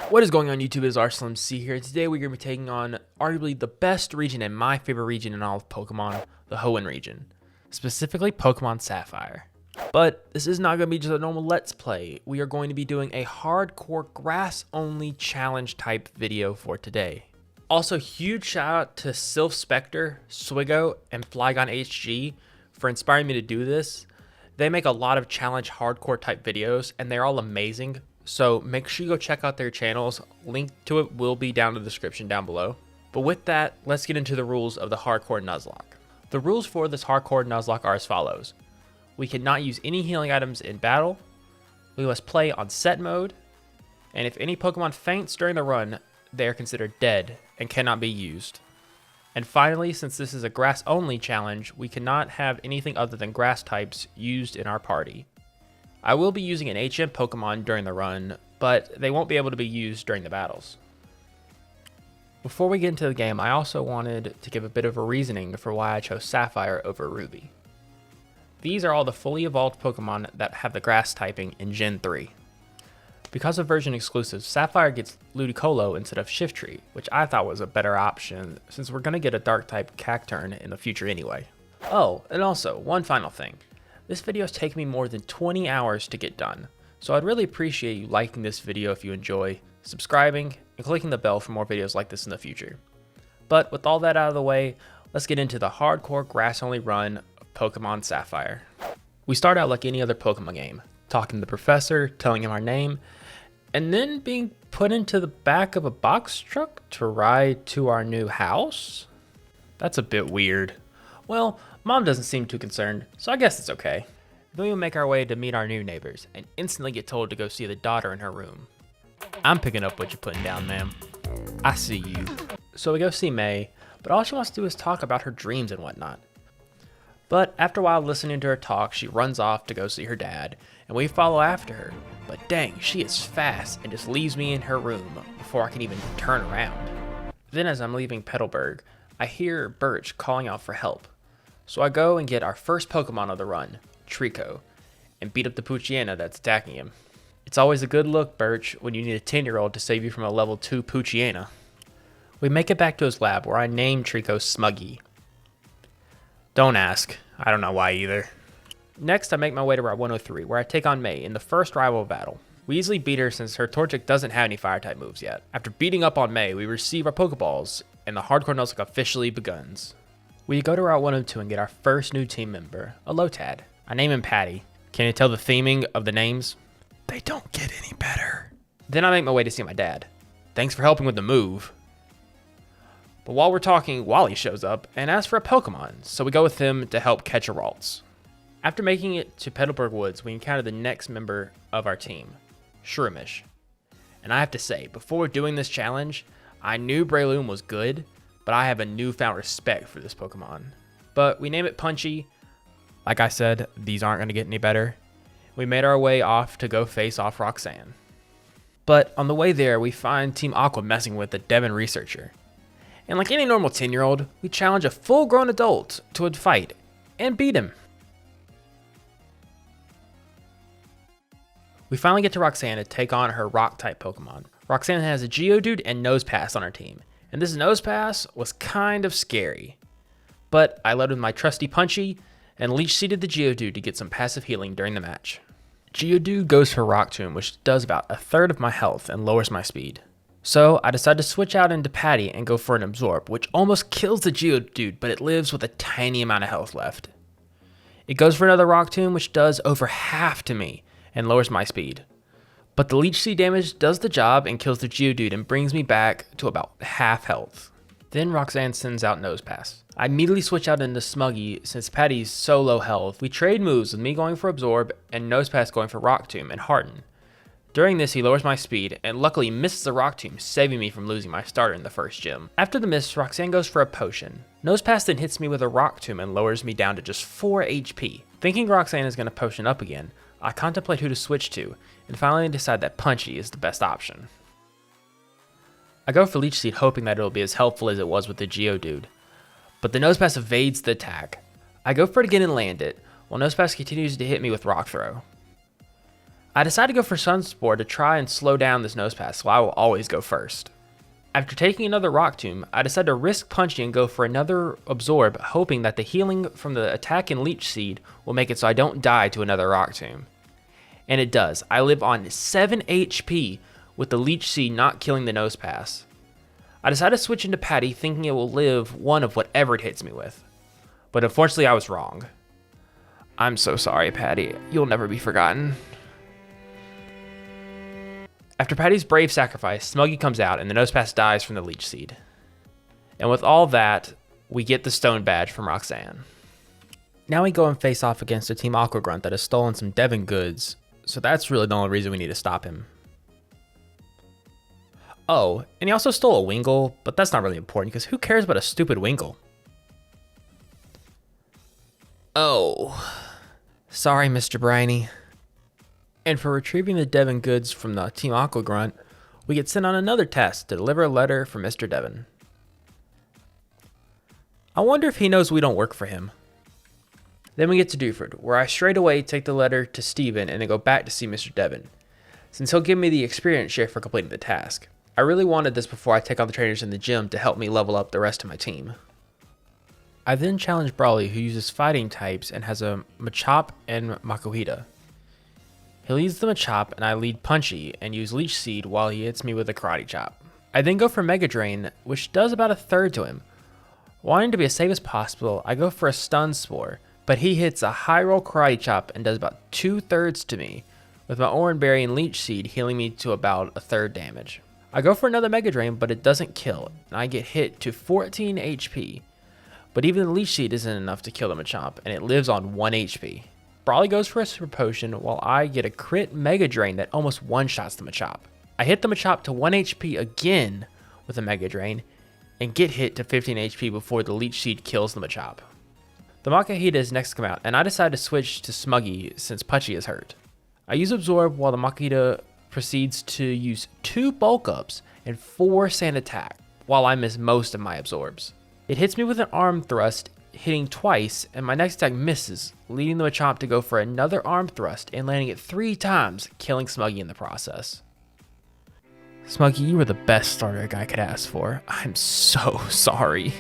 What is going on YouTube? It is RSlimC here. Today we're going to be taking on arguably the best region and my favorite region in all of Pokemon, the Hoenn Region. Specifically Pokemon Sapphire. But this is not going to be just a normal Let's Play. We are going to be doing a hardcore grass-only challenge type video for today. Also, huge shout out to Sylph Spectre, Swigo, and Flygon HG for inspiring me to do this. They make a lot of challenge hardcore type videos and they're all amazing. So make sure you go check out their channels. Link to it will be down in the description down below. But with that, let's get into the rules of the HARDCORE Nuzlocke. The rules for this HARDCORE Nuzlocke are as follows. We cannot use any healing items in battle. We must play on set mode. And if any Pokemon faints during the run, they are considered dead and cannot be used. And finally, since this is a grass only challenge, we cannot have anything other than grass types used in our party. I will be using an HM Pokemon during the run, but they won't be able to be used during the battles. Before we get into the game, I also wanted to give a bit of a reasoning for why I chose Sapphire over Ruby. These are all the fully evolved Pokemon that have the grass typing in Gen 3. Because of version exclusives, Sapphire gets Ludicolo instead of Shiftry, which I thought was a better option since we're going to get a dark type Cacturn in the future anyway. Oh, and also, one final thing. This video has taken me more than 20 hours to get done, so I'd really appreciate you liking this video if you enjoy, subscribing, and clicking the bell for more videos like this in the future. But with all that out of the way, let's get into the hardcore grass-only run of Pokemon Sapphire. We start out like any other Pokemon game, talking to the professor, telling him our name, and then being put into the back of a box truck to ride to our new house? That's a bit weird. Well, Mom doesn't seem too concerned, so I guess it's okay. Then we make our way to meet our new neighbors, and instantly get told to go see the daughter in her room. I'm picking up what you're putting down, ma'am. I see you. So we go see May, but all she wants to do is talk about her dreams and whatnot. But after a while listening to her talk, she runs off to go see her dad, and we follow after her. But dang, she is fast and just leaves me in her room before I can even turn around. Then as I'm leaving Petalburg, I hear Birch calling out for help. So I go and get our first Pokemon of the run, Trico, and beat up the Poochyena that's attacking him. It's always a good look, Birch, when you need a 10-year-old to save you from a level 2 Poochyena. We make it back to his lab where I name Trico Smuggy. Don't ask, I don't know why either. Next I make my way to Route 103 where I take on May in the first rival battle. We easily beat her since her Torchic doesn't have any fire-type moves yet. After beating up on May, we receive our Pokeballs, and the hardcore Nuzlocke officially begins. We go to Route 102 and get our first new team member, a Lotad. I name him Patty. Can you tell the theming of the names? They don't get any better. Then I make my way to see my dad. Thanks for helping with the move. But while we're talking, Wally shows up and asks for a Pokemon, so we go with him to help catch a Ralts. After making it to Petalburg Woods, we encounter the next member of our team, Shroomish. And I have to say, before doing this challenge, I knew Breloom was good, but I have a newfound respect for this Pokemon. But we name it Punchy. Like I said, these aren't going to get any better. We made our way off to go face off Roxanne. But on the way there, we find Team Aqua messing with the Devon researcher. And like any normal 10-year-old, we challenge a full-grown adult to a fight and beat him. We finally get to Roxanne to take on her Rock-type Pokemon. Roxanne has a Geodude and Nosepass on her team. And this Nosepass was kind of scary. But I led with my trusty Punchy and Leech Seeded the Geodude to get some passive healing during the match. Geodude goes for Rock Tomb, which does about a third of my health and lowers my speed. So I decide to switch out into Patty and go for an Absorb, which almost kills the Geodude, but it lives with a tiny amount of health left. It goes for another Rock Tomb, which does over half to me and lowers my speed. But the Leech Seed damage does the job and kills the Geodude and brings me back to about half health. Then Roxanne sends out Nosepass. I immediately switch out into Smuggy since Patty's so low health. We trade moves with me going for Absorb and Nosepass going for Rock Tomb and Harden. During this he lowers my speed and luckily misses the Rock Tomb, saving me from losing my starter in the first gym. After the miss, Roxanne goes for a potion. Nosepass then hits me with a Rock Tomb and lowers me down to just 4 HP. Thinking Roxanne is going to potion up again, I contemplate who to switch to, and finally decide that Punchy is the best option. I go for Leech Seed hoping that it'll be as helpful as it was with the Geodude, but the Nosepass evades the attack. I go for it again and land it, while Nosepass continues to hit me with Rock Throw. I decided to go for Sunspore to try and slow down this Nosepass, so I will always go first. After taking another Rock Tomb, I decided to risk punching and go for another Absorb, hoping that the healing from the attack and Leech Seed will make it so I don't die to another Rock Tomb. And it does. I live on 7 HP with the Leech Seed not killing the Nosepass. I decided to switch into Patty thinking it will live one of whatever it hits me with. But unfortunately I was wrong. I'm so sorry, Patty. You'll never be forgotten. After Patty's brave sacrifice, Smuggy comes out and the Nosepass dies from the Leech Seed. And with all that, we get the Stone Badge from Roxanne. Now we go and face off against a Team Aqua Grunt that has stolen some Devon goods, so that's really the only reason we need to stop him. Oh, and he also stole a Wingull, but that's not really important because who cares about a stupid Wingull? Oh, sorry, Mr. Briny. And for retrieving the Devon goods from the Team Aqua Grunt, we get sent on another task to deliver a letter for Mr. Devon. I wonder if he knows we don't work for him. Then we get to Dewford, where I straight away take the letter to Steven and then go back to see Mr. Devon, since he'll give me the experience share for completing the task. I really wanted this before I take on the trainers in the gym to help me level up the rest of my team. I then challenge Brawly, who uses fighting types and has a Machop and Makuhita. He leads the Machop and I lead Punchy and use Leech Seed while he hits me with a Karate Chop. I then go for Mega Drain, which does about a third to him. Wanting to be as safe as possible, I go for a Stun Spore, but he hits a high roll Karate Chop and does about 2/3 to me, with my Oran Berry and Leech Seed healing me to about a third damage. I go for another Mega Drain, but it doesn't kill, and I get hit to 14 HP. But even the Leech Seed isn't enough to kill the Machop, and it lives on 1 HP. Brawly goes for a Super Potion while I get a crit Mega Drain that almost one-shots the Machop. I hit the Machop to 1 HP again with a Mega Drain and get hit to 15 HP before the Leech Seed kills the Machop. The Makuhita is next to come out and I decide to switch to Smuggy since Punchy is hurt. I use Absorb while the Makuhita proceeds to use 2 Bulk Ups and 4 Sand Attack while I miss most of my Absorbs. It hits me with an Arm Thrust, hitting twice, and my next attack misses, leading the Machop to go for another Arm Thrust and landing it 3 times, killing Smuggy in the process. Smuggy, you were the best starter a guy could ask for. I'm so sorry.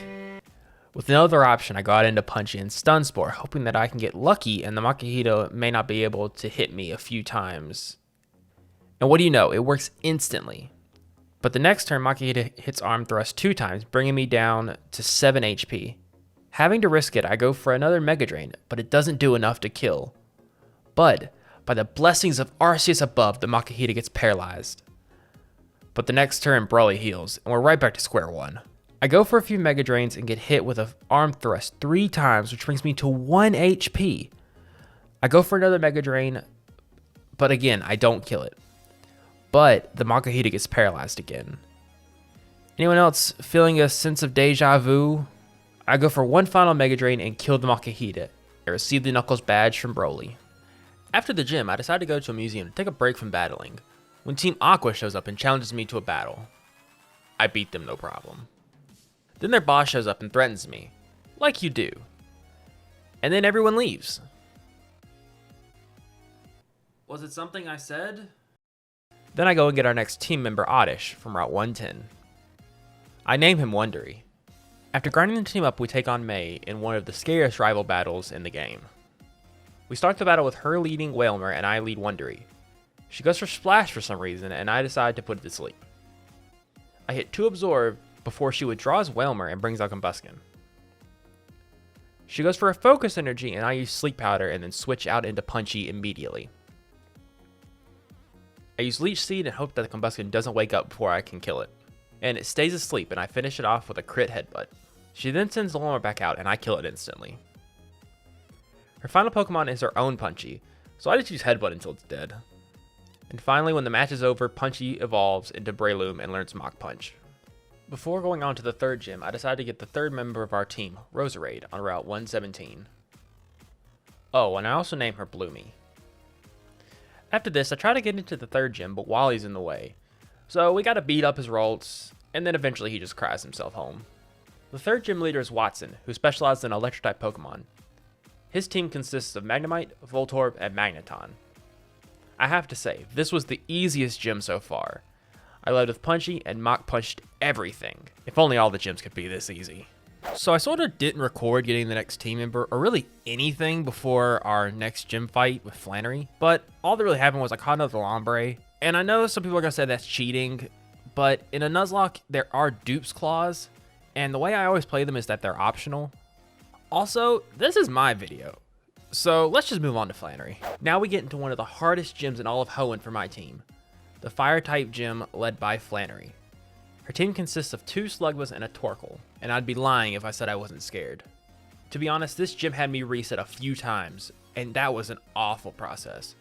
With no other option, I got into Punchy and Stun Spore, hoping that I can get lucky and the Makuhita may not be able to hit me a few times. And what do you know, it works instantly. But the next turn, Makuhita hits Arm Thrust 2 times, bringing me down to 7 HP. Having to risk it, I go for another Mega Drain, but it doesn't do enough to kill. But by the blessings of Arceus above, the Makuhita gets paralyzed. But the next turn, Brawly heals, and we're right back to square one. I go for a few Mega Drains and get hit with an Arm Thrust 3 times, which brings me to 1 HP. I go for another Mega Drain, but again, I don't kill it. But the Makuhita gets paralyzed again. Anyone else feeling a sense of deja vu? I go for one final Mega Drain and kill the Makuhita, and receive the Knuckles badge from Broly. After the gym, I decide to go to a museum to take a break from battling, when Team Aqua shows up and challenges me to a battle. I beat them no problem. Then their boss shows up and threatens me, like you do. And then everyone leaves. Was it something I said? Then I go and get our next team member, Oddish, from Route 110. I name him Wondery. After grinding the team up, we take on May in one of the scariest rival battles in the game. We start the battle with her leading Wailmer and I lead Wondery. She goes for Splash for some reason and I decide to put it to sleep. I hit 2 Absorb before she withdraws Wailmer and brings out Combustion. She goes for a Focus Energy and I use Sleep Powder and then switch out into Punchy immediately. I use Leech Seed and hope that the Combustion doesn't wake up before I can kill it. And it stays asleep and I finish it off with a crit headbutt. She then sends Wailmer back out and I kill it instantly. Her final Pokemon is her own Punchy, so I just use Headbutt until it's dead. And finally, when the match is over, Punchy evolves into Breloom and learns Mach Punch. Before going on to the third gym, I decided to get the third member of our team, Roserade, on Route 117. Oh, and I also name her Bloomy. After this, I try to get into the third gym, but Wally's in the way. So we gotta beat up his Ralts, and then eventually he just cries himself home. The third gym leader is Watson, who specializes in Electric-type Pokemon. His team consists of Magnemite, Voltorb, and Magneton. I have to say, this was the easiest gym so far. I led with Punchy and Mach punched everything. If only all the gyms could be this easy. So I sort of didn't record getting the next team member or really anything before our next gym fight with Flannery, but all that really happened was I caught another Lombre, and I know some people are going to say that's cheating, but in a Nuzlocke, there are dupes claws, and the way I always play them is that they're optional. Also, this is my video, so let's just move on to Flannery. Now we get into one of the hardest gyms in all of Hoenn for my team, the Fire-type gym led by Flannery. Her team consists of 2 Slugmas and a Torkoal, and I'd be lying if I said I wasn't scared. To be honest, this gym had me reset a few times, and that was an awful process.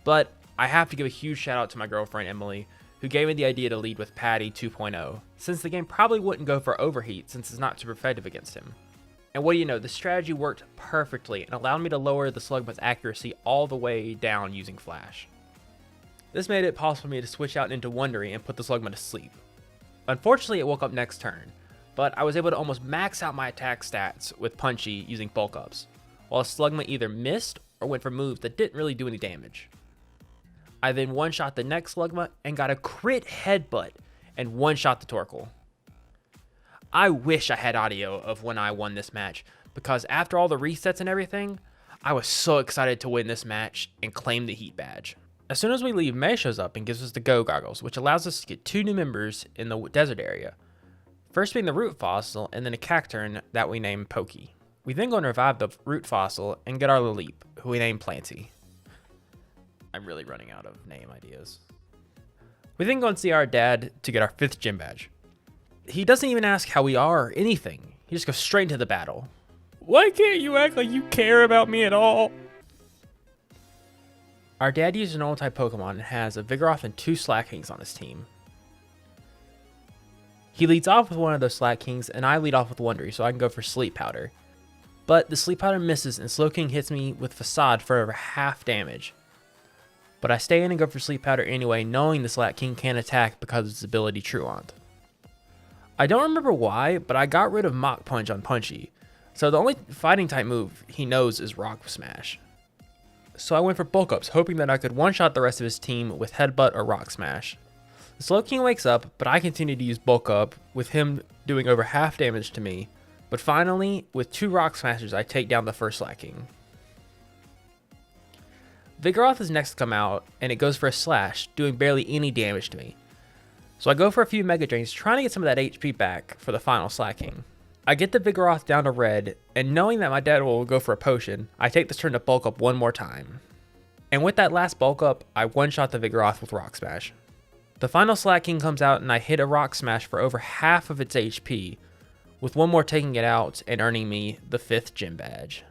But I have to give a huge shout out to my girlfriend Emily, who gave me the idea to lead with Patty 2.0, since the game probably wouldn't go for overheat since it's not super effective against him. And what do you know, the strategy worked perfectly and allowed me to lower the Slugma's accuracy all the way down using Flash. This made it possible for me to switch out into Wondery and put the Slugma to sleep. Unfortunately, it woke up next turn, but I was able to almost max out my attack stats with Punchy using bulk ups, while a Slugma either missed or went for moves that didn't really do any damage. I then one-shot the next Slugma and got a crit headbutt and one-shot the Torkoal. I wish I had audio of when I won this match, because after all the resets and everything, I was so excited to win this match and claim the Heat badge. As soon as we leave, May shows up and gives us the Go Goggles, which allows us to get 2 new members in the desert area. First being the Root Fossil, and then a Cacturn that we name Pokey. We then go and revive the Root Fossil and get our Laleep, who we name Planty. I'm really running out of name ideas. We then go and see our dad to get our 5th gym badge. He doesn't even ask how we are or anything. He just goes straight into the battle. Why can't you act like you care about me at all? Our dad uses an old-type Pokemon and has a Vigoroth and 2 Slakings on his team. He leads off with one of those Slakings, and I lead off with Wondery, so I can go for Sleep Powder. But the Sleep Powder misses, and Slowking hits me with Facade for over half damage. But I stay in and go for Sleep Powder anyway, knowing the Slaking can't attack because of its ability Truant. I don't remember why, but I got rid of Mach Punch on Punchy, so the only fighting type move he knows is Rock Smash. So I went for bulk ups, hoping that I could one-shot the rest of his team with Headbutt or Rock Smash. The Slowking wakes up, but I continue to use bulk up, with him doing over half damage to me. But finally, with 2 Rock Smashers, I take down the first Slaking. Vigoroth is next to come out, and it goes for a Slash, doing barely any damage to me. So I go for a few Mega Drains, trying to get some of that HP back for the final Slaking. I get the Vigoroth down to red, and knowing that my dad will go for a potion, I take this turn to bulk up one more time. And with that last bulk up, I one-shot the Vigoroth with Rock Smash. The final Slaking comes out and I hit a Rock Smash for over half of its HP, with one more taking it out and earning me the 5th gym badge.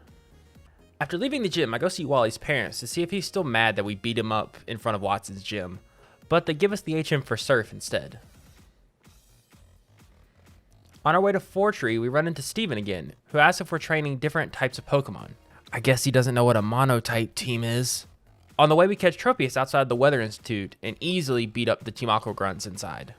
After leaving the gym, I go see Wally's parents to see if he's still mad that we beat him up in front of Watson's gym, but they give us the HM for Surf instead. On our way to Fortree, we run into Steven again, who asks if we're training different types of Pokemon. I guess he doesn't know what a Monotype team is. On the way, we catch Tropius outside the Weather Institute and easily beat up the Team Aqua Grunts inside.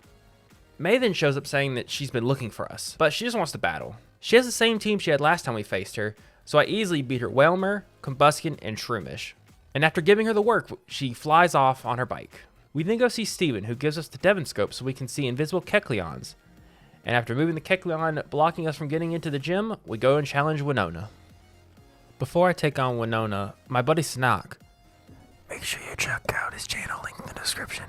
May then shows up saying that she's been looking for us, but she just wants to battle. She has the same team she had last time we faced her, so I easily beat her Whelmer, Combuskin, and Shroomish. And after giving her the work, she flies off on her bike. We then go see Steven, who gives us the Devinscope so we can see invisible Kecleons. And after moving the Kecleon blocking us from getting into the gym, we go and challenge Winona. Before I take on Winona, my buddy Snog, make sure you check out his channel, link in the description,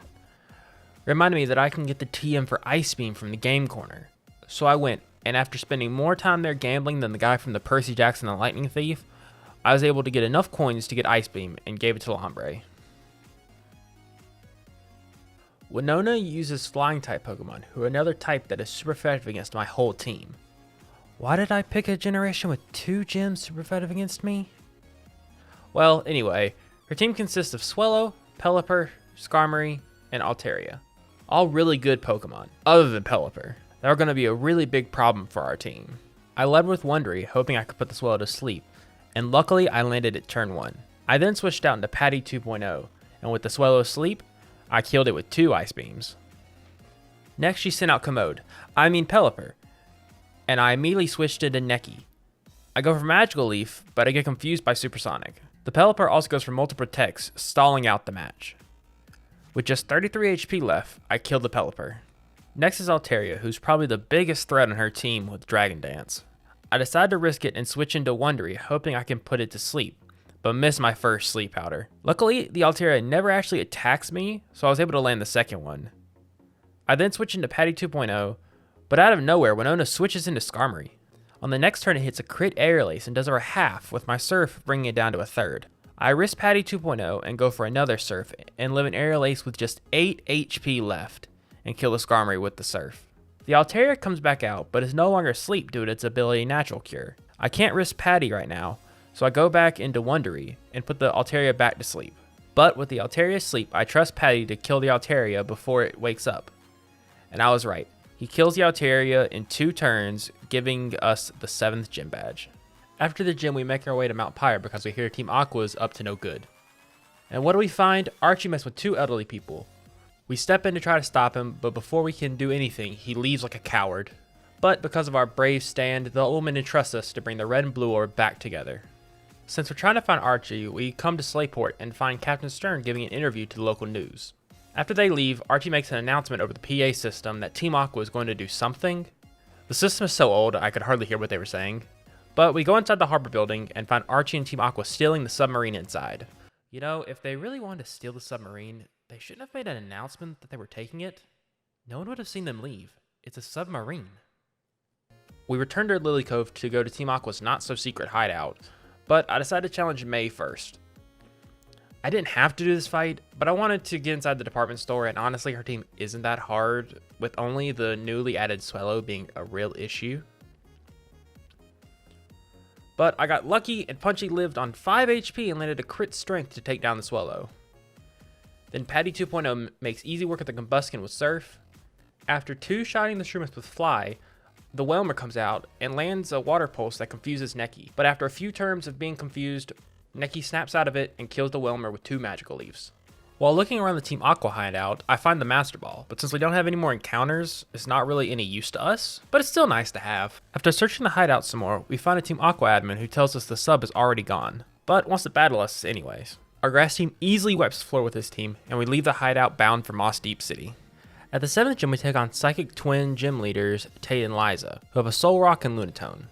reminded me that I can get the TM for Ice Beam from the game corner. So I went, and after spending more time there gambling than the guy from the Percy Jackson and the Lightning Thief, I was able to get enough coins to get Ice Beam and gave it to Lombre. Winona uses Flying type Pokemon, who are another type that is super effective against my whole team. Why did I pick a generation with 2 gyms super effective against me? Well, anyway, her team consists of Swellow, Pelipper, Skarmory, and Alteria. All really good Pokemon, other than Pelipper. They are going to be a really big problem for our team. I led with Wondery, hoping I could put the Swellow to sleep, and luckily I landed at turn 1. I then switched out into Patty 2.0, and with the Swellow asleep, I killed it with 2 Ice Beams. Next she sent out Pelipper, and I immediately switched into Neki. I go for Magical Leaf, but I get confused by Supersonic. The Pelipper also goes for multiple protects, stalling out the match. With just 33 HP left, I killed the Pelipper. Next is Alteria, who's probably the biggest threat on her team with Dragon Dance. I decide to risk it and switch into Wondery, hoping I can put it to sleep, but miss my first sleep powder. Luckily, the Alteria never actually attacks me, so I was able to land the second one. I then switch into Patty 2.0, but out of nowhere, Winona switches into Skarmory. On the next turn, it hits a crit Aerial Ace and does over half, with my Surf bringing it down to a third. I risk Patty 2.0 and go for another Surf, and live an Aerial Ace with just 8 HP left, and kill the Skarmory with the Surf. The Alteria comes back out, but is no longer asleep due to its ability Natural Cure. I can't risk Patty right now, so I go back into Wondery and put the Alteria back to sleep. But with the Alteria asleep, I trust Patty to kill the Alteria before it wakes up. And I was right. He kills the Alteria in 2 turns, giving us the 7th gym badge. After the gym, we make our way to Mount Pyre because we hear Team Aqua's up to no good. And what do we find? Archie messed with 2 elderly people. We step in to try to stop him, but before we can do anything, he leaves like a coward. But because of our brave stand, the old woman entrusts us to bring the red and blue orb back together. Since we're trying to find Archie, we come to Slayport and find Captain Stern giving an interview to the local news. After they leave, Archie makes an announcement over the PA system that Team Aqua is going to do something. The system is so old, I could hardly hear what they were saying. But we go inside the harbor building and find Archie and Team Aqua stealing the submarine inside. You know, if they really wanted to steal the submarine, they shouldn't have made an announcement that they were taking it. No one would have seen them leave. It's a submarine. We return to Lily Cove to go to Team Aqua's not-so-secret hideout, but I decided to challenge May first. I didn't have to do this fight, but I wanted to get inside the department store, and honestly, her team isn't that hard, with only the newly added Swallow being a real issue. But I got lucky, and Punchy lived on 5 HP and landed a crit strength to take down the Swallow. Then Patty 2.0 makes easy work of the Combuskin with Surf. After 2-shotting the Shroomish with Fly, the Whelmer comes out and lands a Water Pulse that confuses Neki. But after a few turns of being confused, Neki snaps out of it and kills the Whelmer with 2 Magical Leaves. While looking around the Team Aqua hideout, I find the Master Ball, but since we don't have any more encounters, it's not really any use to us, but it's still nice to have. After searching the hideout some more, we find a Team Aqua admin who tells us the sub is already gone, but wants to battle us anyways. Our grass team easily wipes the floor with his team, and we leave the hideout bound for Moss Deep City. At the 7th gym, we take on Psychic Twin gym leaders Tate and Liza, who have a Soul Rock and Lunatone.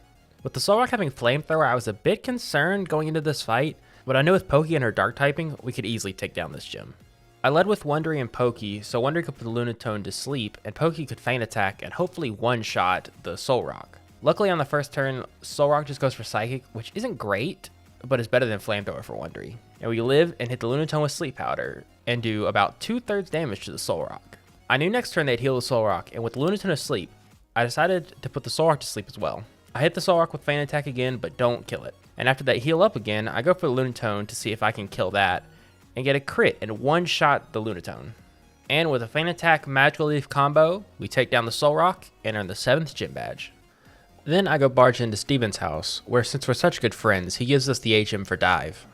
With the Soul Rock having Flamethrower, I was a bit concerned going into this fight, but I knew with Pokey and her Dark typing, we could easily take down this gym. I led with Wondery and Pokey, so Wondery could put the Lunatone to sleep, and Pokey could feint attack and hopefully one-shot the Soul Rock. Luckily on the first turn, Soul Rock just goes for Psychic, which isn't great, but is better than Flamethrower for Wondery. And we live and hit the Lunatone with Sleep Powder, and do about 2/3 damage to the Soul Rock. I knew next turn they'd heal the Soul Rock, and with the Lunatone asleep, I decided to put the Soul Rock to sleep as well. I hit the Soul Rock with Feint Attack again, but don't kill it. And after that heal up again, I go for the Lunatone to see if I can kill that, and get a crit and one-shot the Lunatone. And with a Feint Attack Magical Leaf combo, we take down the Soul Rock and earn the 7th gym badge. Then I go barge into Steven's house, where since we're such good friends, he gives us the HM for Dive.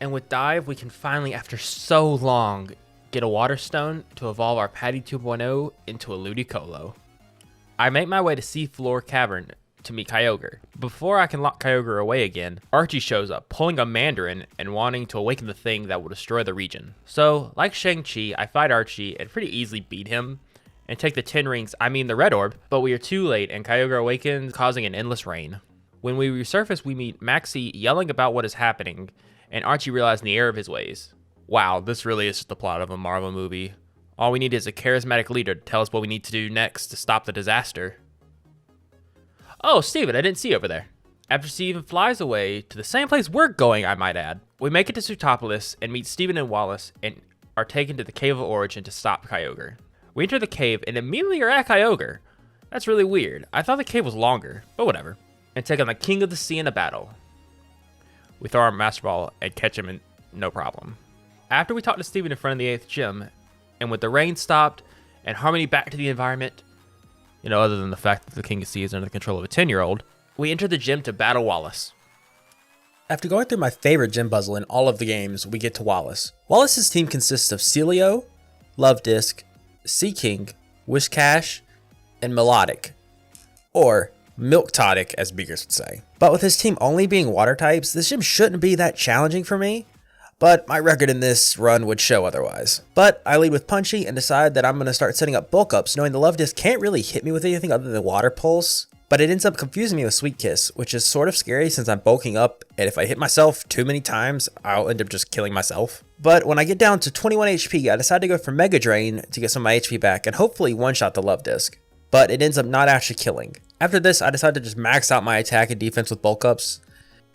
And with Dive, we can finally, after so long, get a Water Stone to evolve our Patty 2.0 into a Ludicolo. I make my way to Seafloor Cavern to meet Kyogre. Before I can lock Kyogre away again, Archie shows up, pulling a Mandarin and wanting to awaken the thing that will destroy the region. So, like Shang-Chi, I fight Archie and pretty easily beat him, and take the 10 rings, the red orb, but we are too late and Kyogre awakens, causing an endless rain. When we resurface, we meet Maxie yelling about what is happening, and Archie realizing the error of his ways. Wow, this really is just the plot of a Marvel movie. All we need is a charismatic leader to tell us what we need to do next to stop the disaster. Oh, Steven, I didn't see you over there. After Steven flies away to the same place we're going, I might add, we make it to Sutopolis and meet Steven and Wallace and are taken to the Cave of Origin to stop Kyogre. We enter the cave and immediately are at Kyogre. That's really weird. I thought the cave was longer, but whatever. And take on the King of the Sea in a battle. We throw our Master Ball and catch him in no problem. After we talk to Steven in front of the 8th gym, and with the rain stopped and Harmony back to the environment, other than the fact that the King of the Sea is under the control of a 10-year-old, we enter the gym to battle Wallace. After going through my favorite gym puzzle in all of the games, we get to Wallace. Wallace's team consists of Celio, Love Disc, Sea King, Wishcash, and Melodic, or milk-todic, as beakers would say. But with his team only being water types, this gym shouldn't be that challenging for me. But my record in this run would show otherwise. But I lead with Punchy and decide that I'm going to start setting up bulk ups, knowing the Love Disc can't really hit me with anything other than Water Pulse. But it ends up confusing me with Sweet Kiss, which is sort of scary since I'm bulking up, and if I hit myself too many times, I'll end up just killing myself. But when I get down to 21 HP, I decide to go for Mega Drain to get some of my HP back and hopefully one-shot the Love Disc. But it ends up not actually killing. After this, I decide to just max out my attack and defense with bulk ups.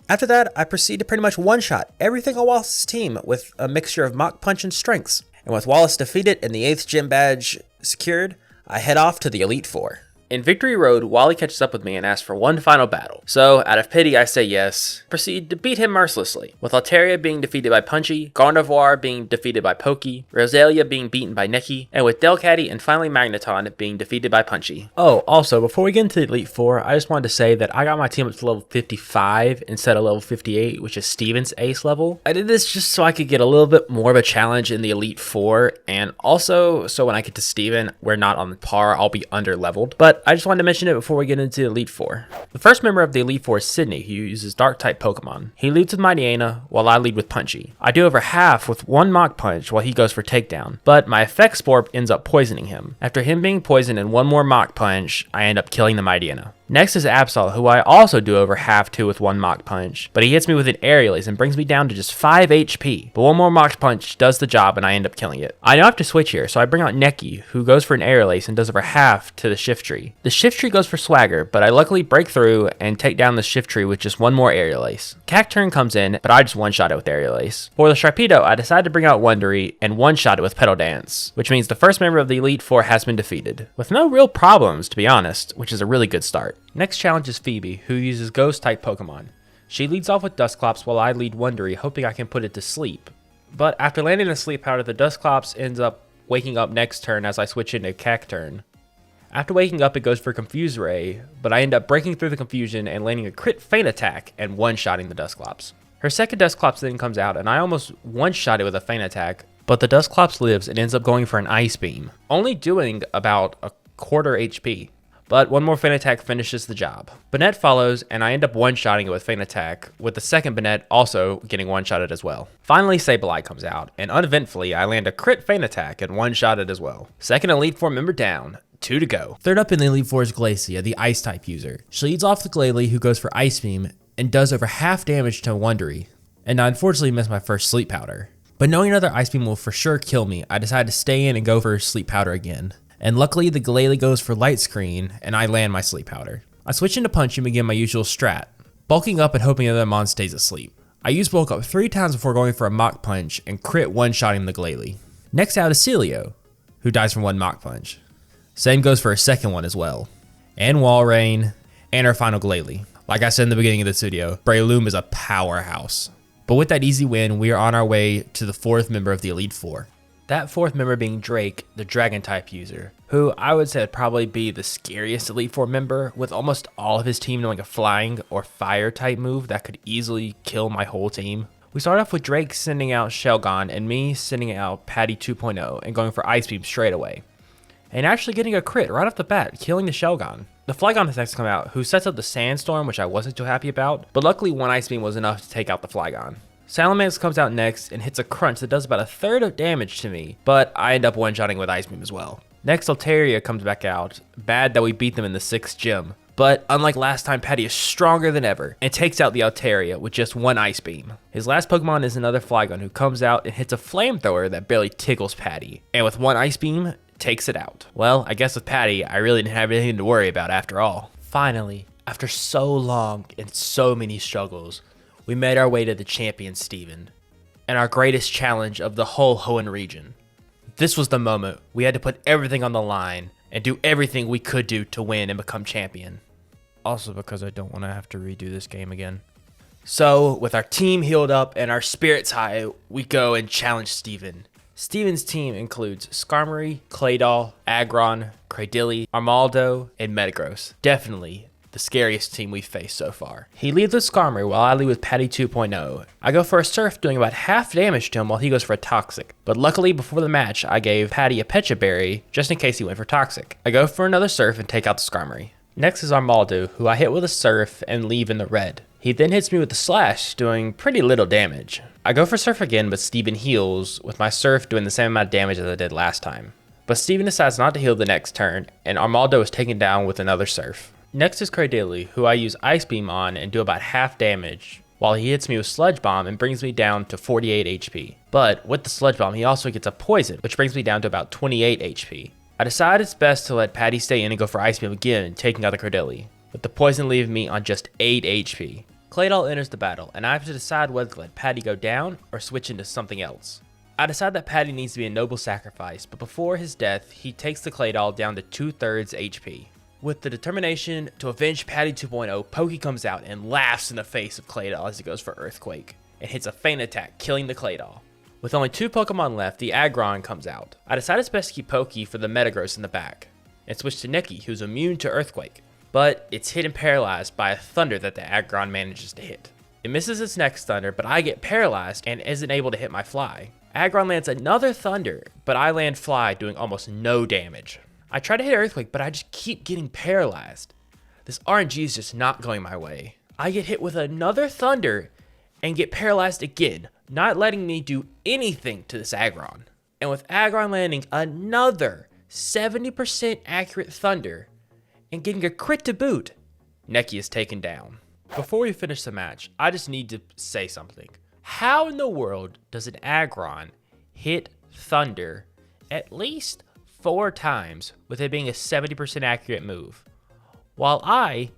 After that, I proceed to pretty much one-shot everything on Wallace's team with a mixture of Mach Punch and Strengths. And with Wallace defeated and the 8th gym badge secured, I head off to the Elite Four. In Victory Road, Wally catches up with me and asks for one final battle. So, out of pity, I say yes. Proceed to beat him mercilessly, with Alteria being defeated by Punchy, Gardevoir being defeated by Pokey, Roselia being beaten by Neki, and with Delcatty and finally Magneton being defeated by Punchy. Oh, also, before we get into the Elite Four, I just wanted to say that I got my team up to level 55 instead of level 58, which is Steven's ace level. I did this just so I could get a little bit more of a challenge in the Elite Four, and also so when I get to Steven, we're not on par, I'll be under leveled. But I just wanted to mention it before we get into the Elite Four. The first member of the Elite Four is Sydney, who uses Dark-type Pokemon. He leads with Mightyena, while I lead with Punchy. I do over half with one Mach Punch while he goes for Takedown, but my Effect Spore ends up poisoning him. After him being poisoned and one more Mach Punch, I end up killing the Mightyena. Next is Absol, who I also do over half to with one Mach Punch, but he hits me with an Aerial Ace and brings me down to just 5 HP. But one more Mach Punch does the job and I end up killing it. I know I have to switch here, so I bring out Neki, who goes for an Aerial Ace and does over half to the Shiftry. The Shiftry goes for Swagger, but I luckily break through and take down the Shiftry with just one more Aerial Ace. Cacturne comes in, but I just one-shot it with Aerial Ace. For the Sharpedo, I decide to bring out Wondery and one-shot it with Petal Dance, which means the first member of the Elite Four has been defeated. With no real problems, to be honest, which is a really good start. Next challenge is Phoebe, who uses Ghost-type Pokemon. She leads off with Dusclops while I lead Wondery, hoping I can put it to sleep. But after landing a Sleep Powder, the Dusclops ends up waking up next turn as I switch into Cacturne. After waking up, it goes for Confuse Ray, but I end up breaking through the confusion and landing a crit Feint Attack and one-shotting the Dusclops. Her second Dusclops then comes out, and I almost one-shot it with a Feint Attack, but the Dusclops lives and ends up going for an Ice Beam, only doing about a quarter HP. But one more Feint Attack finishes the job. Banette follows, and I end up one-shotting it with Feint Attack, with the second Banette also getting one-shotted as well. Finally, Sableye comes out, and uneventfully, I land a crit Feint Attack and one-shot it as well. Second Elite Four member down. 2 to go. Third up in the Elite Four is Glacia, the Ice-type user. She leads off with Glalie, who goes for Ice Beam, and does over half damage to Wondery, and I unfortunately missed my first Sleep Powder. But knowing another Ice Beam will for sure kill me, I decide to stay in and go for Sleep Powder again. And luckily the Glalie goes for Light Screen, and I land my Sleep Powder. I switch into Punchy and begin my usual strat, bulking up and hoping the other mon stays asleep. I use bulk up 3 times before going for a Mach Punch and crit one-shotting the Glalie. Next out is Celio, who dies from one Mach Punch. Same goes for a second one as well. And Walrein, and our final Glalie. Like I said in the beginning of this video, Breloom is a powerhouse. But with that easy win, we are on our way to the 4th member of the Elite Four. That 4th member being Drake, the Dragon-type user, who I would say would probably be the scariest Elite Four member, with almost all of his team knowing a Flying or Fire-type move that could easily kill my whole team. We start off with Drake sending out Shelgon and me sending out Patty 2.0 and going for Ice Beam straight away. And actually getting a crit right off the bat, killing the Shelgon. The Flygon has next come out, who sets up the Sandstorm, which I wasn't too happy about, but luckily one Ice Beam was enough to take out the Flygon. Salamence comes out next and hits a crunch that does about a third of damage to me, but I end up one-shotting with Ice Beam as well. Next, Alteria comes back out. Bad that we beat them in the 6th gym, but unlike last time, Patty is stronger than ever and takes out the Alteria with just one Ice Beam. His last Pokemon is another Flygon who comes out and hits a Flamethrower that barely tickles Patty, and with one Ice Beam, takes it out. Well, I guess with Patty, I really didn't have anything to worry about after all. Finally, after so long and so many struggles, we made our way to the champion Steven, and our greatest challenge of the whole Hoenn region. This was the moment we had to put everything on the line and do everything we could do to win and become champion. Also because I don't want to have to redo this game again. So, with our team healed up and our spirits high, we go and challenge Steven. Steven's team includes Skarmory, Claydol, Aggron, Cradily, Armaldo, and Metagross. Definitely the scariest team we've faced so far. He leads with Skarmory while I lead with Patty 2.0. I go for a Surf, doing about half damage to him while he goes for a Toxic. But luckily before the match, I gave Patty a Pecha Berry just in case he went for Toxic. I go for another Surf and take out the Skarmory. Next is Armaldo, who I hit with a Surf and leave in the red. He then hits me with a Slash, doing pretty little damage. I go for Surf again, but Steven heals, with my Surf doing the same amount of damage as I did last time. But Steven decides not to heal the next turn, and Armaldo is taken down with another Surf. Next is Daly, who I use Ice Beam on and do about half damage, while he hits me with Sludge Bomb and brings me down to 48 HP. But with the Sludge Bomb, he also gets a Poison, which brings me down to about 28 HP. I decide it's best to let Patty stay in and go for Ice Beam again, taking out the Daly, with the Poison leaving me on just 8 HP. Claydol enters the battle, and I have to decide whether to let Patty go down or switch into something else. I decide that Patty needs to be a noble sacrifice, but before his death, he takes the Claydol down to 2/3 HP. With the determination to avenge Patty 2.0, Pokey comes out and laughs in the face of Claydol as he goes for Earthquake, and hits a feint attack, killing the Claydol. With only 2 Pokemon left, the Aggron comes out. I decide it's best to keep Pokey for the Metagross in the back, and switch to Neki, who's immune to Earthquake, but it's hit and paralyzed by a Thunder that the Aggron manages to hit. It misses its next Thunder, but I get paralyzed and isn't able to hit my Fly. Aggron lands another Thunder, but I land Fly, doing almost no damage. I try to hit Earthquake, but I just keep getting paralyzed. This RNG is just not going my way. I get hit with another Thunder and get paralyzed again, not letting me do anything to this Aggron. And with Aggron landing another 70% accurate Thunder and getting a crit to boot, Neki is taken down. Before we finish the match, I just need to say something. How in the world does an Aggron hit Thunder at least 4 times with it being a 70% accurate move, while I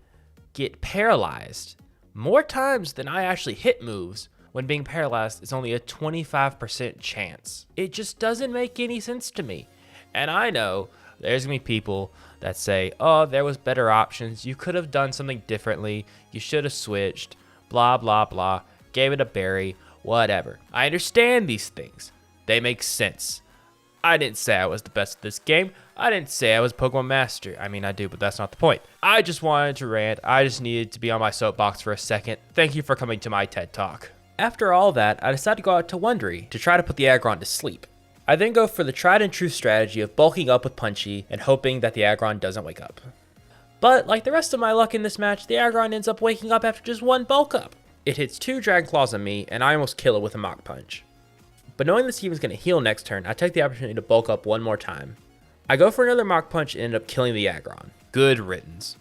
get paralyzed more times than I actually hit moves when being paralyzed is only a 25% chance? It just doesn't make any sense to me. And I know there's gonna be people that say, oh, there was better options, you could have done something differently, you should have switched, blah blah blah, gave it a berry, whatever. I understand these things, they make sense. I didn't say I was the best at this game. I didn't say I was Pokemon Master. I mean, I do, but that's not the point. I just wanted to rant. I just needed to be on my soapbox for a second. Thank you for coming to my TED Talk. After all that, I decided to go out to Wondery to try to put the Aggron to sleep. I then go for the tried and true strategy of bulking up with Punchy and hoping that the Aggron doesn't wake up. But like the rest of my luck in this match, the Aggron ends up waking up after just 1 bulk up. It hits 2 Dragon Claws on me, and I almost kill it with a Mach Punch. But knowing that Steven's going to heal next turn, I take the opportunity to bulk up one more time. I go for another Mach Punch and end up killing the Aggron. Good riddance.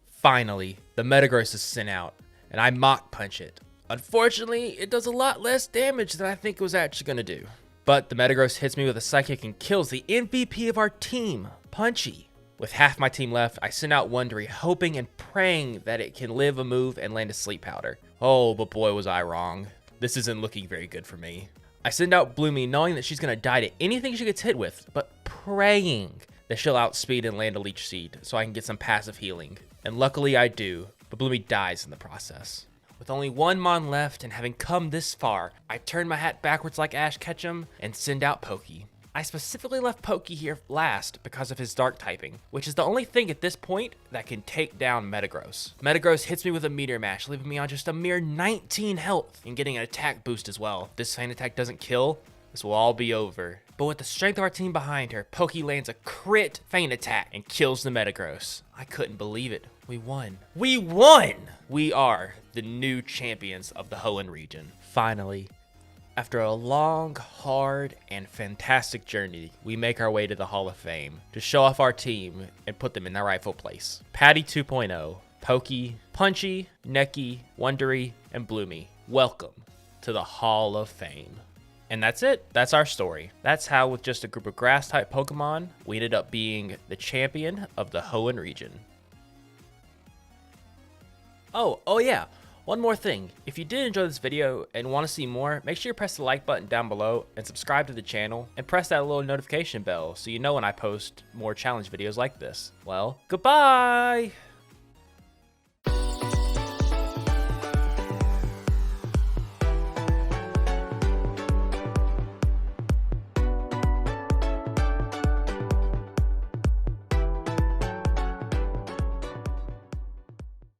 Finally, the Metagross is sent out, and I Mach Punch it. Unfortunately, it does a lot less damage than I think it was actually going to do. But the Metagross hits me with a Psychic and kills the MVP of our team, Punchy. With half my team left, I send out Wondery, hoping and praying that it can live a move and land a Sleep Powder. Oh, but boy was I wrong. This isn't looking very good for me. I send out Bloomy knowing that she's going to die to anything she gets hit with, but praying that she'll outspeed and land a Leech Seed so I can get some passive healing. And luckily I do, but Bloomy dies in the process. With only 1 Mon left and having come this far, I turn my hat backwards like Ash Ketchum and send out Pokey. I specifically left Pokey here last because of his Dark typing, which is the only thing at this point that can take down Metagross. Metagross hits me with a Meteor Mash, leaving me on just a mere 19 health and getting an attack boost as well. If this feint attack doesn't kill, this will all be over. But with the strength of our team behind her, Pokey lands a crit feint attack and kills the Metagross. I couldn't believe it. We won. We won! We are the new champions of the Hoenn region. Finally, after a long, hard, and fantastic journey, we make our way to the Hall of Fame to show off our team and put them in their rightful place. Patty 2.0, Pokey, Punchy, Neki, Wondery, and Bloomy. Welcome to the Hall of Fame. And that's it. That's our story. That's how, with just a group of grass-type Pokemon, we ended up being the champion of the Hoenn region. Oh yeah. One more thing, if you did enjoy this video and want to see more, make sure you press the like button down below and subscribe to the channel and press that little notification bell so you know when I post more challenge videos like this. Well, goodbye!